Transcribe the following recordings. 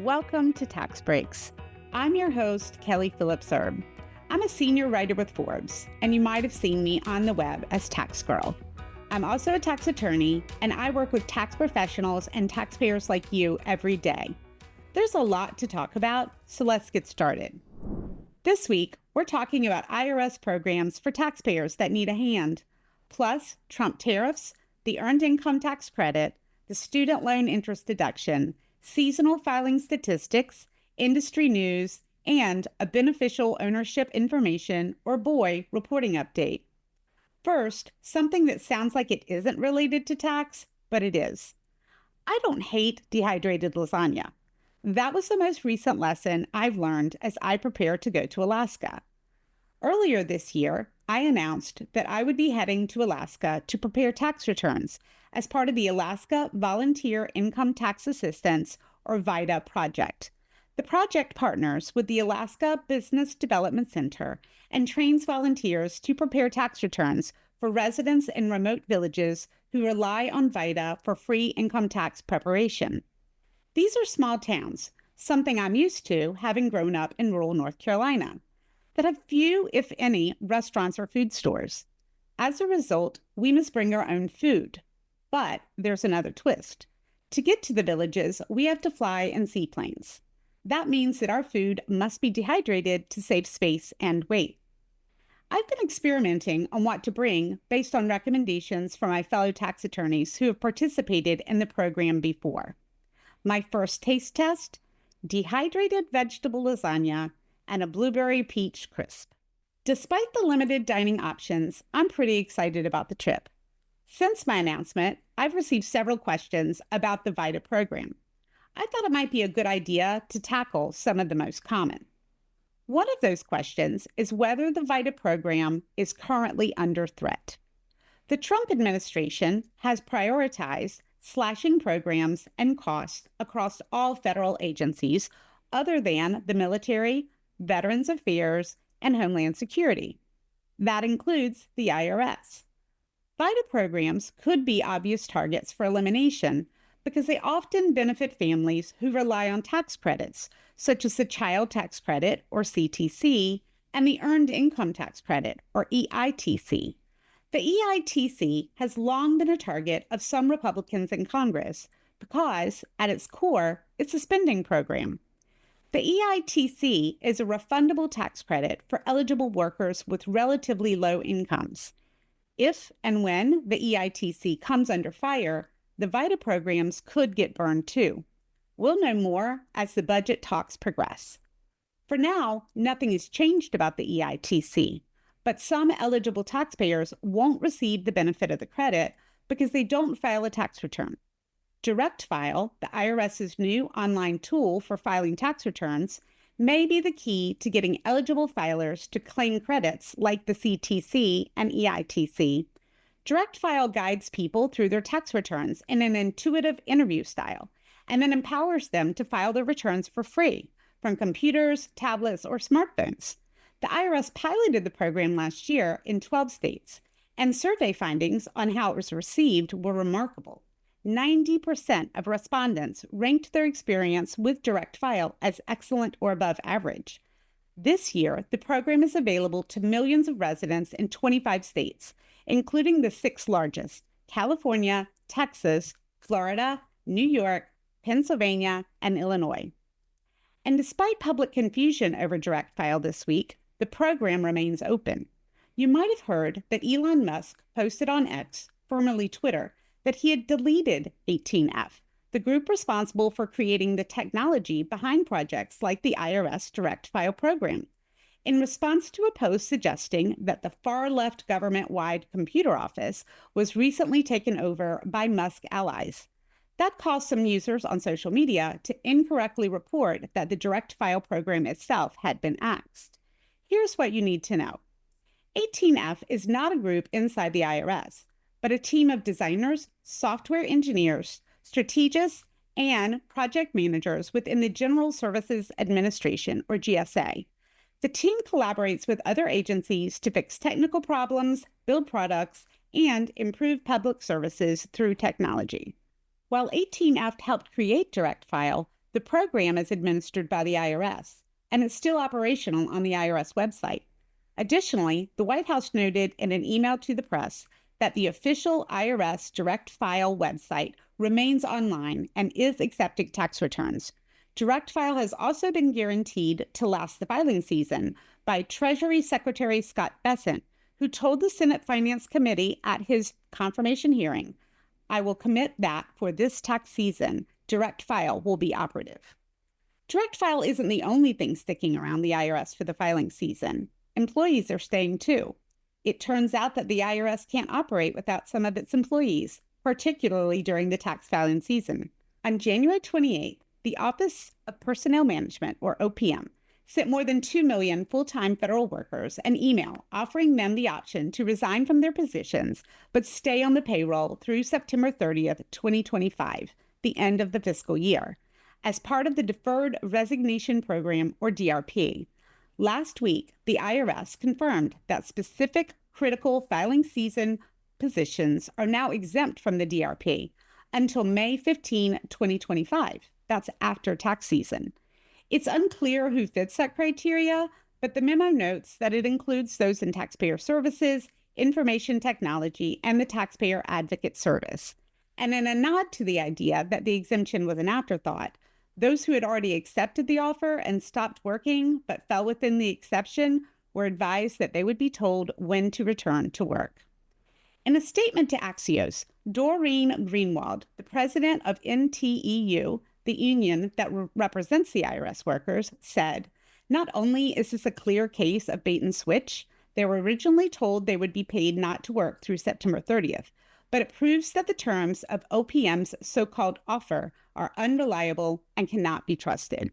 Welcome to Tax Breaks. I'm your host, Kelly Phillips Erb. I'm a senior writer with Forbes, and you might have seen me on the web as Tax Girl. I'm also a tax attorney, and I work with tax professionals and taxpayers like you every day. There's a lot to talk about, so let's get started. This week, we're talking about IRS programs for taxpayers that need a hand, plus Trump tariffs, the Earned Income Tax Credit, the student loan interest deduction, seasonal filing statistics, industry news, and a beneficial ownership information or BOI reporting update. First, something that sounds like it isn't related to tax, but it is. I don't hate dehydrated lasagna. That was the most recent lesson I've learned as I prepare to go to Alaska. Earlier this year, I announced that I would be heading to Alaska to prepare tax returns as part of the Alaska Volunteer Income Tax Assistance, or VITA Project. The project partners with the Alaska Business Development Center and trains volunteers to prepare tax returns for residents in remote villages who rely on VITA for free income tax preparation. These are small towns, something I'm used to having grown up in rural North Carolina, that have few, if any, restaurants or food stores. As a result, we must bring our own food. But there's another twist. To get to the villages, we have to fly in seaplanes. That means that our food must be dehydrated to save space and weight. I've been experimenting on what to bring based on recommendations from my fellow tax attorneys who have participated in the program before. My first taste test: dehydrated vegetable lasagna and a blueberry peach crisp. Despite the limited dining options, I'm pretty excited about the trip. Since my announcement, I've received several questions about the VITA program. I thought it might be a good idea to tackle some of the most common. One of those questions is whether the VITA program is currently under threat. The Trump administration has prioritized slashing programs and costs across all federal agencies other than the military, Veterans Affairs, and Homeland Security. That includes the IRS. VITA programs could be obvious targets for elimination because they often benefit families who rely on tax credits, such as the Child Tax Credit, or CTC, and the Earned Income Tax Credit, or EITC. The EITC has long been a target of some Republicans in Congress because, at its core, it's a spending program. The EITC is a refundable tax credit for eligible workers with relatively low incomes. If and when the EITC comes under fire, the VITA programs could get burned too. We'll know more as the budget talks progress. For now, nothing has changed about the EITC, but some eligible taxpayers won't receive the benefit of the credit because they don't file a tax return. Direct File, the IRS's new online tool for filing tax returns, may be the key to getting eligible filers to claim credits like the CTC and EITC. Direct File guides people through their tax returns in an intuitive interview style, and then empowers them to file their returns for free from computers, tablets, or smartphones. The IRS piloted the program last year in 12 states, and survey findings on how it was received were remarkable. 90% of respondents ranked their experience with Direct File as excellent or above average. This year, the program is available to millions of residents in 25 states, including the 6 largest: California, Texas, Florida, New York, Pennsylvania, and Illinois. And despite public confusion over Direct File this week, the program remains open. You might have heard that Elon Musk posted on X, formerly Twitter, that he had deleted 18F, the group responsible for creating the technology behind projects like the IRS Direct File program, in response to a post suggesting that the far-left government-wide computer office was recently taken over by Musk allies. That caused some users on social media to incorrectly report that the Direct File program itself had been axed. Here's what you need to know. 18F is not a group inside the IRS, but a team of designers, software engineers, strategists, and project managers within the General Services Administration, or GSA. The team collaborates with other agencies to fix technical problems, build products, and improve public services through technology. While 18F helped create Direct File, The program is administered by the IRS, and it's still operational on the IRS website. Additionally, the White House noted in an email to the press that the official IRS Direct File website remains online and is accepting tax returns. Direct File has also been guaranteed to last the filing season by Treasury Secretary Scott Bessent, who told the Senate Finance Committee at his confirmation hearing, "I will commit that for this tax season, Direct File will be operative." Direct File isn't the only thing sticking around the IRS for the filing season. Employees are staying too. It turns out that the IRS can't operate without some of its employees, particularly during the tax filing season. On January 28th, the Office of Personnel Management, or OPM, sent more than 2 million full-time federal workers an email offering them the option to resign from their positions but stay on the payroll through September 30th, 2025, the end of the fiscal year, as part of the Deferred Resignation Program, or DRP. Last week, the IRS confirmed that specific critical filing season positions are now exempt from the DRP until May 15, 2025. That's after tax season. It's unclear who fits that criteria, but the memo notes that it includes those in taxpayer services, information technology, and the Taxpayer Advocate Service. And in a nod to the idea that the exemption was an afterthought, those who had already accepted the offer and stopped working but fell within the exception were advised that they would be told when to return to work. In a statement to Axios, Doreen Greenwald, the president of NTEU, the union that represents the IRS workers, said, "Not only is this a clear case of bait and switch, they were originally told they would be paid not to work through September 30th, but it proves that the terms of OPM's so-called offer are unreliable and cannot be trusted."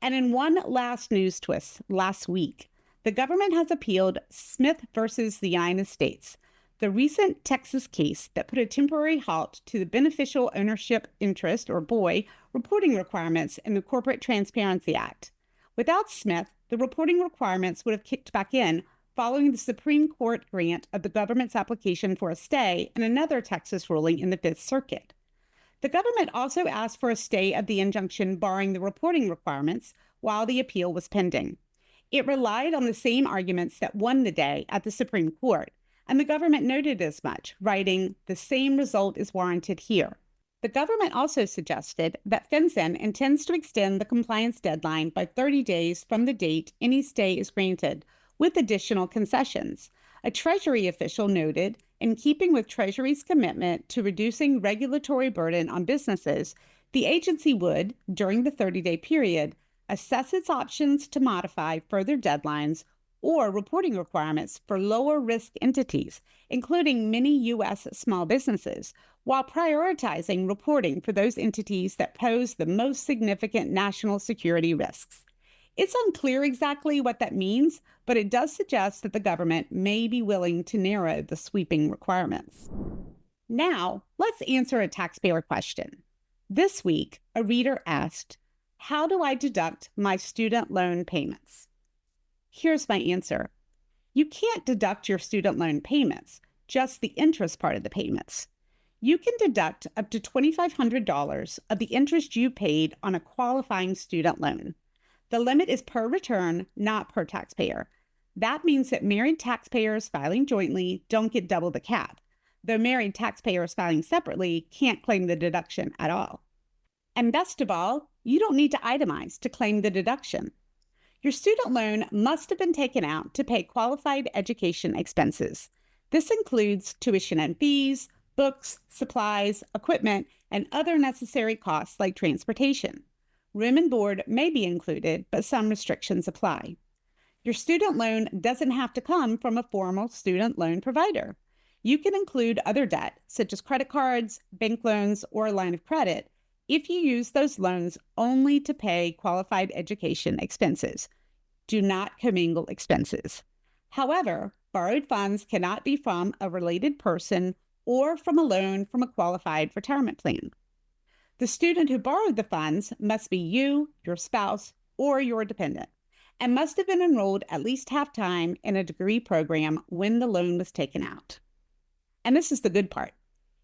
And in one last news twist last week, the government has appealed Smith versus the United States, the recent Texas case that put a temporary halt to the Beneficial Ownership Interest, or BOI, reporting requirements in the Corporate Transparency Act. Without Smith, the reporting requirements would have kicked back in following the Supreme Court grant of the government's application for a stay in another Texas ruling in the Fifth Circuit. The government also asked for a stay of the injunction barring the reporting requirements while the appeal was pending. It relied on the same arguments that won the day at the Supreme Court, and the government noted as much, writing, "The same result is warranted here." The government also suggested that FinCEN intends to extend the compliance deadline by 30 days from the date any stay is granted, with additional concessions. A Treasury official noted, in keeping with Treasury's commitment to reducing regulatory burden on businesses, the agency would, during the 30-day period, assess its options to modify further deadlines or reporting requirements for lower-risk entities, including many U.S. small businesses, while prioritizing reporting for those entities that pose the most significant national security risks. It's unclear exactly what that means, but it does suggest that the government may be willing to narrow the sweeping requirements. Now, let's answer a taxpayer question. This week, a reader asked, "How do I deduct my student loan payments?" Here's my answer. You can't deduct your student loan payments, just the interest part of the payments. You can deduct up to $2,500 of the interest you paid on a qualifying student loan. The limit is per return, not per taxpayer. That means that married taxpayers filing jointly don't get double the cap, though married taxpayers filing separately can't claim the deduction at all. And best of all, you don't need to itemize to claim the deduction. Your student loan must have been taken out to pay qualified education expenses. This includes tuition and fees, books, supplies, equipment, and other necessary costs like transportation. Room and board may be included, but some restrictions apply. Your student loan doesn't have to come from a formal student loan provider. You can include other debt, such as credit cards, bank loans, or a line of credit, if you use those loans only to pay qualified education expenses. Do not commingle expenses. However, borrowed funds cannot be from a related person or from a loan from a qualified retirement plan. The student who borrowed the funds must be you, your spouse, or your dependent, and must have been enrolled at least half-time in a degree program when the loan was taken out. And this is the good part.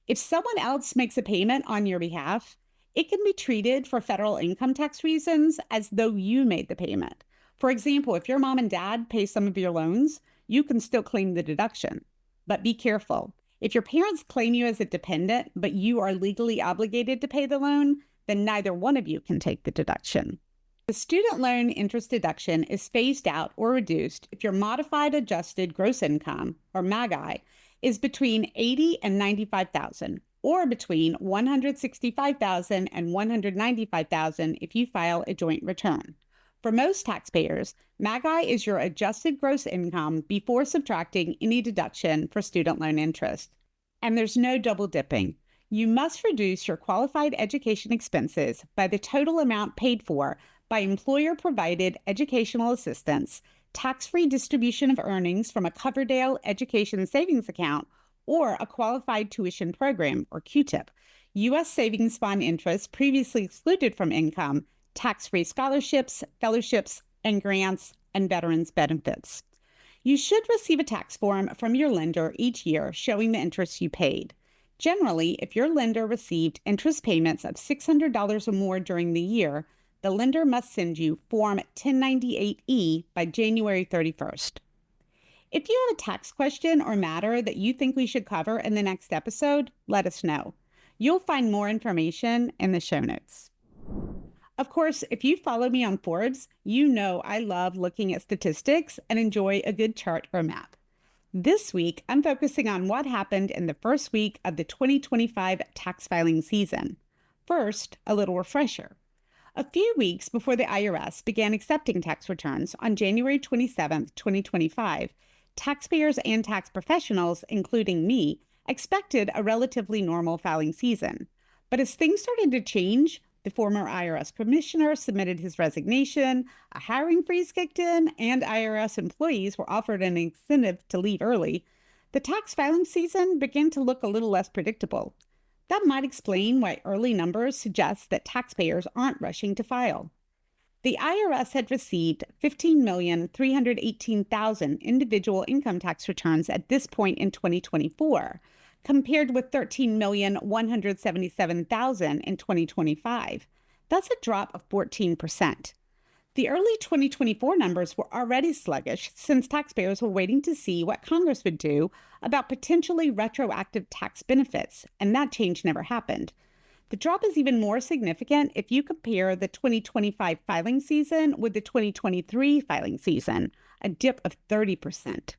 If someone else makes a payment on your behalf, It can be treated for federal income tax reasons as though you made the payment. For example, if your mom and dad pay some of your loans, you can still claim the deduction. But be careful. If your parents claim you as a dependent, but you are legally obligated to pay the loan, then neither one of you can take the deduction. The student loan interest deduction is phased out or reduced if your modified adjusted gross income, or MAGI, is between $80,000 and $95,000, or between $165,000 and $195,000 if you file a joint return. For most taxpayers, MAGI is your adjusted gross income before subtracting any deduction for student loan interest. And there's no double dipping. You must reduce your qualified education expenses by the total amount paid for by employer-provided educational assistance, tax-free distribution of earnings from a Coverdale Education Savings Account, or a qualified tuition program, or QTIP, U.S. Savings Bond interest previously excluded from income, tax-free scholarships, fellowships, and grants, and veterans benefits. You should receive a tax form from your lender each year showing the interest you paid. Generally, if your lender received interest payments of $600 or more during the year, the lender must send you Form 1098-E by January 31st. If you have a tax question or matter that you think we should cover in the next episode, let us know. You'll find more information in the show notes. Of course, if you follow me on Forbes, you know I love looking at statistics and enjoy a good chart or map. This week, I'm focusing on what happened in the first week of the 2025 tax filing season. First, a little refresher. A few weeks before the IRS began accepting tax returns on January 27, 2025, taxpayers and tax professionals, including me, expected a relatively normal filing season. But as things started to change, the former IRS commissioner submitted his resignation, a hiring freeze kicked in, and IRS employees were offered an incentive to leave early, the tax filing season began to look a little less predictable. That might explain why early numbers suggest that taxpayers aren't rushing to file. The IRS had received 15,318,000 individual income tax returns at this point in 2024, compared with 13,177,000 in 2025. That's a drop of 14%. The early 2024 numbers were already sluggish since taxpayers were waiting to see what Congress would do about potentially retroactive tax benefits, and that change never happened. The drop is even more significant if you compare the 2025 filing season with the 2023 filing season, a dip of 30%.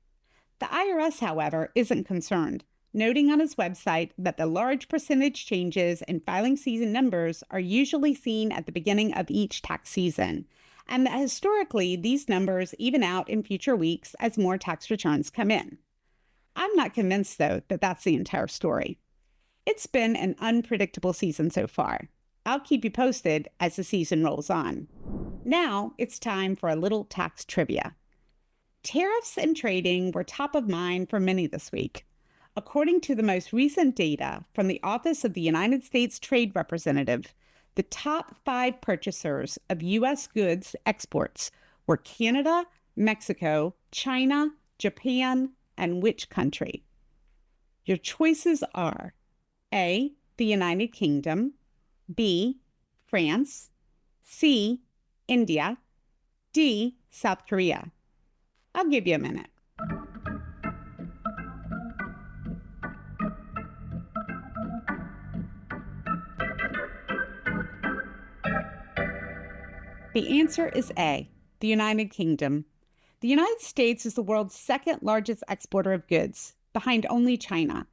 The IRS, however, isn't concerned, noting on its website that the large percentage changes in filing season numbers are usually seen at the beginning of each tax season, and that historically these numbers even out in future weeks as more tax returns come in. I'm not convinced, though, that that's the entire story. It's been an unpredictable season so far. I'll keep you posted as the season rolls on. Now it's time for a little tax trivia. Tariffs and trading were top of mind for many this week. According to the most recent data from the Office of the United States Trade Representative, the top 5 purchasers of U.S. goods exports were Canada, Mexico, China, Japan, and which country? Your choices are A, the United Kingdom, B, France, C, India, D, South Korea. I'll give you a minute. The answer is A, the United Kingdom. The United States is the world's second largest exporter of goods, behind only China.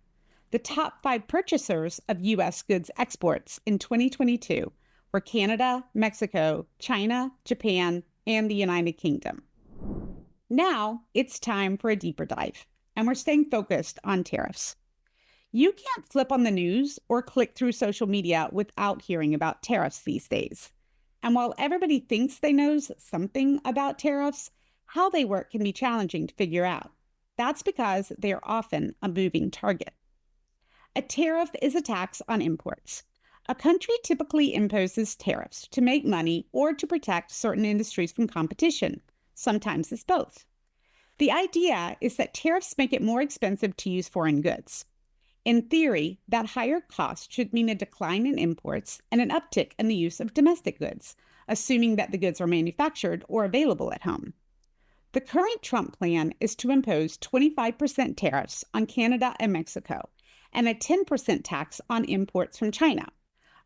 The top 5 purchasers of U.S. goods exports in 2022 were Canada, Mexico, China, Japan, and the United Kingdom. Now it's time for a deeper dive, and we're staying focused on tariffs. You can't flip on the news or click through social media without hearing about tariffs these days. And while everybody thinks they know something about tariffs, how they work can be challenging to figure out. That's because they are often a moving target. A tariff is a tax on imports. A country typically imposes tariffs to make money or to protect certain industries from competition. Sometimes it's both. The idea is that tariffs make it more expensive to use foreign goods. In theory, that higher cost should mean a decline in imports and an uptick in the use of domestic goods, assuming that the goods are manufactured or available at home. The current Trump plan is to impose 25% tariffs on Canada and Mexico and a 10% tax on imports from China.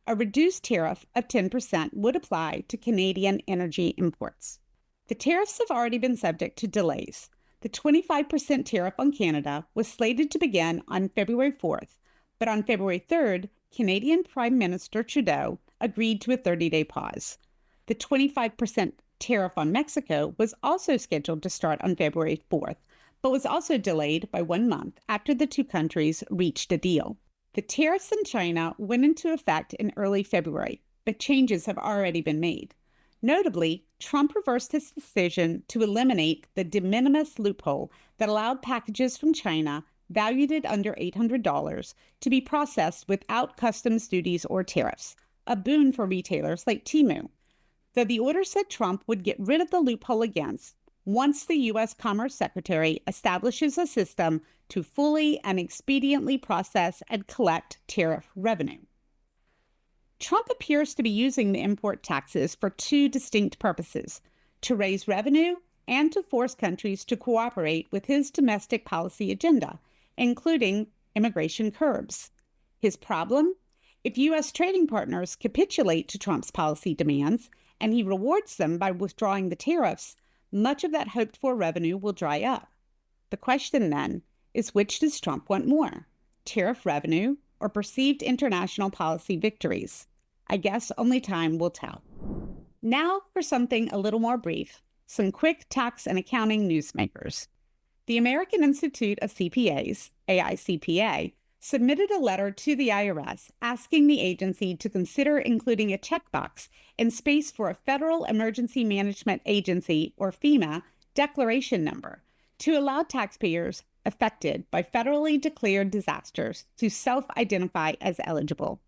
A reduced tariff of 10% would apply to Canadian energy imports. The tariffs have already been subject to delays. The 25% tariff on Canada was slated to begin on February 4th, but on February 3rd, Canadian Prime Minister Trudeau agreed to a 30-day pause. The 25% tariff on Mexico was also scheduled to start on February 4th, but was also delayed by 1 month after the two countries reached a deal. The tariffs in China went into effect in early February, but changes have already been made. Notably, Trump reversed his decision to eliminate the de minimis loophole that allowed packages from China valued at under $800 to be processed without customs duties or tariffs, a boon for retailers like Temu. Though the order said Trump would get rid of the loophole again once the U.S. Commerce Secretary establishes a system to fully and expediently process and collect tariff revenue. Trump appears to be using the import taxes for two distinct purposes: to raise revenue and to force countries to cooperate with his domestic policy agenda, including immigration curbs. His problem? If U.S. trading partners capitulate to Trump's policy demands and he rewards them by withdrawing the tariffs, much of that hoped-for revenue will dry up. The question then is, which does Trump want more, tariff revenue or perceived international policy victories? I guess only time will tell. Now for something a little more brief, some quick tax and accounting newsmakers. The American Institute of CPAs, AICPA, submitted a letter to the IRS asking the agency to consider including a checkbox in space for a Federal Emergency Management Agency, or FEMA, declaration number to allow taxpayers affected by federally declared disasters to self-identify as eligible.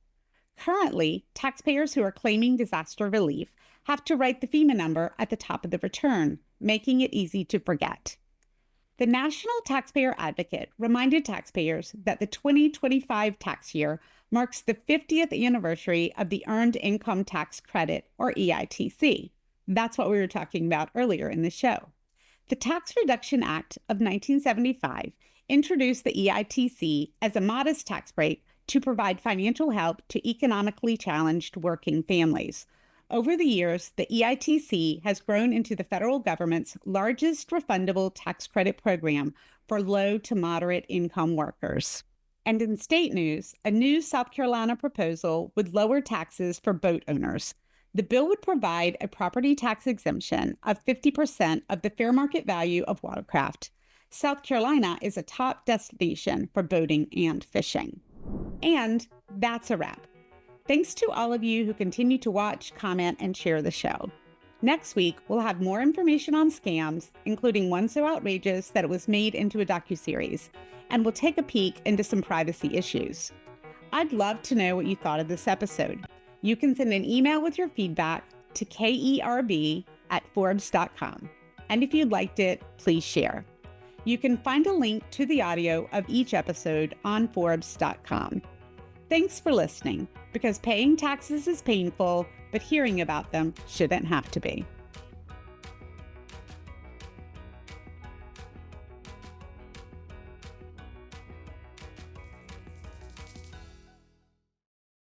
Currently, taxpayers who are claiming disaster relief have to write the FEMA number at the top of the return, making it easy to forget. The National Taxpayer Advocate reminded taxpayers that the 2025 tax year marks the 50th anniversary of the Earned Income Tax Credit, or EITC. That's what we were talking about earlier in the show. The Tax Reduction Act of 1975 introduced the EITC as a modest tax break to provide financial help to economically challenged working families. Over the years, the EITC has grown into the federal government's largest refundable tax credit program for low to moderate income workers. And in state news, a new South Carolina proposal would lower taxes for boat owners. The bill would provide a property tax exemption of 50% of the fair market value of watercraft. South Carolina is a top destination for boating and fishing. And that's a wrap. Thanks to all of you who continue to watch, comment, and share the show. Next week, we'll have more information on scams, including one so outrageous that it was made into a docuseries, and we'll take a peek into some privacy issues. I'd love to know what you thought of this episode. You can send an email with your feedback to kerb@forbes.com. And if you liked it, please share. You can find a link to the audio of each episode on Forbes.com. Thanks for listening, because paying taxes is painful, but hearing about them shouldn't have to be.